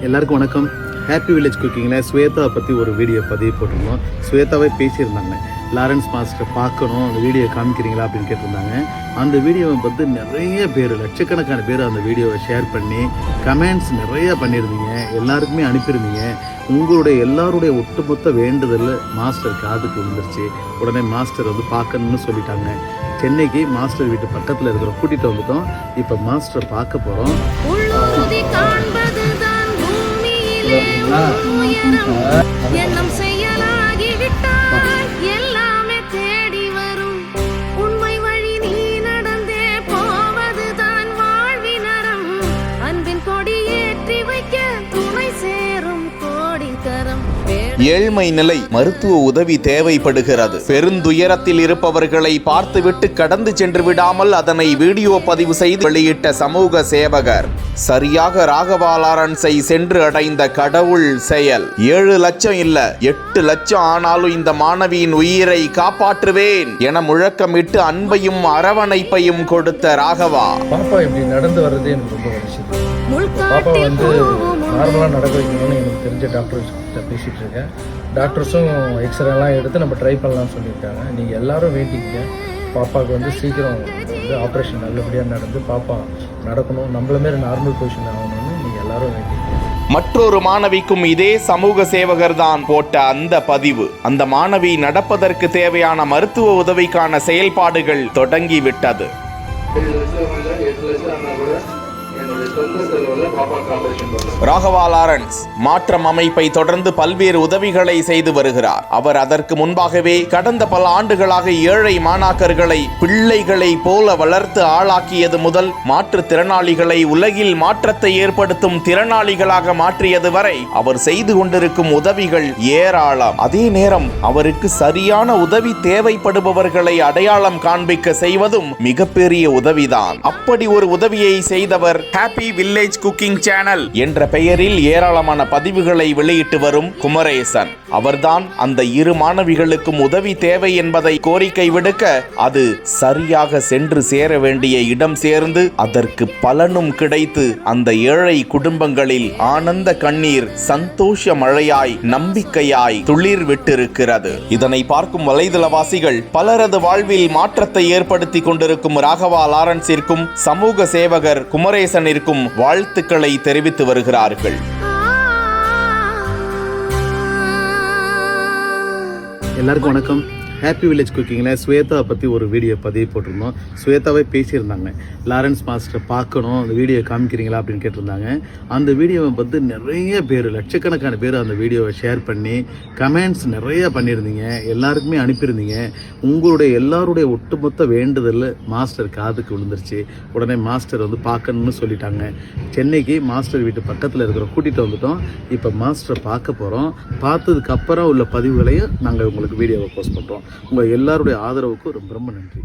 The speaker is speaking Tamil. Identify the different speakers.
Speaker 1: எல்லாருக்கும் வணக்கம். ஹாப்பி வில்லேஜ் குக்கிங்கில் ஸ்வேதாவை பற்றி ஒரு வீடியோ பதிவு போட்டிருந்தோம். ஸ்வேதாவே பேசியிருந்தாங்க, லாரன்ஸ் மாஸ்டர் பார்க்கணும், அந்த வீடியோ காமிக்கிறீங்களா அப்படின்னு கேட்டிருந்தாங்க. அந்த வீடியோவை வந்து நிறைய பேர், லட்சக்கணக்கான பேர் அந்த வீடியோவை ஷேர் பண்ணி கமெண்ட்ஸ் நிறையா பண்ணியிருந்தீங்க, எல்லாருக்குமே அனுப்பியிருந்தீங்க. உங்களுடைய எல்லாருடைய ஒட்டுமொத்த வேண்டுதல் மாஸ்டர் காதுக்கு விழுந்துருச்சு. உடனே மாஸ்டர் வந்து பார்க்கணும்னு சொல்லிட்டாங்க. சென்னைக்கு மாஸ்டர் வீட்டு பக்கத்தில் இருக்கிற கூட்டிகிட்டு வந்துட்டோம். இப்போ மாஸ்டர் பார்க்க போகிறோம்.
Speaker 2: எல்லாமே தேடி வரும் உண்மை வழி நீ நடந்தே போவதுதான் வாழ்வினரம். அன்பின் கொடி ஏற்றி வைக்க துணை சேரும் கோடி தரம்.
Speaker 3: ஏழ்மை நிலை, மருத்துவ உதவி தேவைப்படுகிறது. பெருந்துயரத்தில் இருப்பவர்களை பார்த்துவிட்டு கடந்து சென்று விடாமல் அதனை வீடியோ பதிவு செய்து வெளியிட்ட சமூக சேவகர். சரியாக ராகவா லாரன்ஸை சென்று அடைந்த கடவுள் செயல். 7 லட்சம் இல்ல 8 லட்சம் ஆனாலும் இந்த மாணவியின் உயிரை காப்பாற்றுவேன் என முழக்கமிட்டு அன்பையும் அரவணைப்பையும் கொடுத்த ராகவா.
Speaker 4: பாப்பா இப்படி நடந்து வர்றதே எனக்கு ரொம்ப வலிச்சது. பாப்பா வந்து நார்மலாக நடக்க வைக்கணும்னு எனக்கு தெரிஞ்ச டாக்டர்ஸ்கிட்ட பேசிகிட்டு இருக்கேன். டாக்டர்ஸும் எக்ஸ்ரேலாம் எடுத்து நம்ம ட்ரை பண்ணலாம்னு சொல்லியிருக்காங்க. நீங்கள் எல்லாரும் வேண்டிங்க, பாப்பாவுக்கு வந்து சீக்கிரம் வந்து ஆப்ரேஷன் நல்லபடியாக நடந்து பாப்பா நடக்கணும், நம்மள மாரி நார்மல் பொசிஷன் ஆகணும்னு நீங்கள் எல்லாரும் வேண்டிங்க.
Speaker 3: மற்றொரு மாணவிக்கும் இதே சமூக சேவகர் தான் போட்ட அந்த பதிவு. அந்த மாணவி நடப்பதற்கு தேவையான மருத்துவ உதவிக்கான செயல்பாடுகள் தொடங்கிவிட்டது. ராகவா லாரன்ஸ் மாற்றம் அமைப்பை தொடர்ந்து பல்வேறு உதவிகளை செய்து வருகிறார். அவர் அதற்கு முன்பாகவே கடந்த பல ஆண்டுகளாக ஏழை மாணாக்கர்களை பிள்ளைகளை போல வளர்த்து ஆளாக்கியது முதல் மாற்றுத்திறனாளிகளை உலகில் மாற்றத்தை ஏற்படுத்தும் திறனாளிகளாக மாற்றியது வரை அவர் செய்து கொண்டிருக்கும் உதவிகள் ஏராளம். அதே நேரம் அவருக்கு சரியான உதவி தேவைப்படுபவர்களை அடையாளம் காண்பிக்க செய்வதும் மிகப்பெரிய உதவிதான். அப்படி ஒரு உதவியை செய்தவர் ஹாப்பி வில்லேஜ் குக்கிங் சேனல் என்ற பெயரில் ஏராளமான பதிவுகளை வெளியிட்டு வரும் குமரேசன். அவர்தான் அந்த இரு மாணவிகளுக்கும் உதவி தேவை என்பதை கோரிக்கை விடுக்க அது சரியாக சென்று சேர வேண்டிய இடம் சேர்ந்து அதற்கு பலனும் கிடைத்து அந்த ஏழை குடும்பங்களில் ஆனந்த கண்ணீர் சந்தோஷ மழையாய் நம்பிக்கையாய் துளிர் விட்டிருக்கிறது. இதனை பார்க்கும் வலைதளவாசிகள் பலரது வாழ்வில் மாற்றத்தை ஏற்படுத்தி கொண்டிருக்கும் ராகவா லாரன்ஸிற்கும் சமூக சேவகர் குமரேசனிற்கும் வாழ்த்துக்களை தெரிவித்து வருகிறார்கள்.
Speaker 1: எல்லாருக்கும் வணக்கம். ஹாப்பி வில்லேஜ் குக்கிங்கில் ஸ்வேதாவை பற்றி ஒரு வீடியோ பதிவு போட்டிருந்தோம். ஸ்வேதாவே பேசியிருந்தாங்க, லாரன்ஸ் மாஸ்டர் பார்க்கணும், அந்த வீடியோ காமிக்கிறீங்களா அப்படின்னு கேட்டிருந்தாங்க. அந்த வீடியோவை வந்து நிறைய பேர், லட்சக்கணக்கான பேர் அந்த வீடியோவை ஷேர் பண்ணி கமெண்ட்ஸ் நிறையா பண்ணியிருந்தீங்க, எல்லாருக்குமே அனுப்பியிருந்தீங்க. உங்களுடைய எல்லாருடைய ஒட்டுமொத்த வேண்டுதல் மாஸ்டர் காதுக்கு விழுந்துருச்சு. உடனே மாஸ்டர் வந்து பார்க்கணும்னு சொல்லிட்டாங்க. சென்னைக்கு மாஸ்டர் வீட்டு பக்கத்தில் இருக்கிற கூட்டிகிட்டு வந்துட்டோம். இப்போ மாஸ்டர் பார்க்க போகிறோம். பார்த்ததுக்கப்புறம் உள்ள பதிவுகளையும் நாங்கள் உங்களுக்கு வீடியோவை போஸ்ட் பண்ணுறோம். உங்கள் எல்லாருடைய ஆதரவுக்கு ரொம்ப ரொம்ப நன்றி.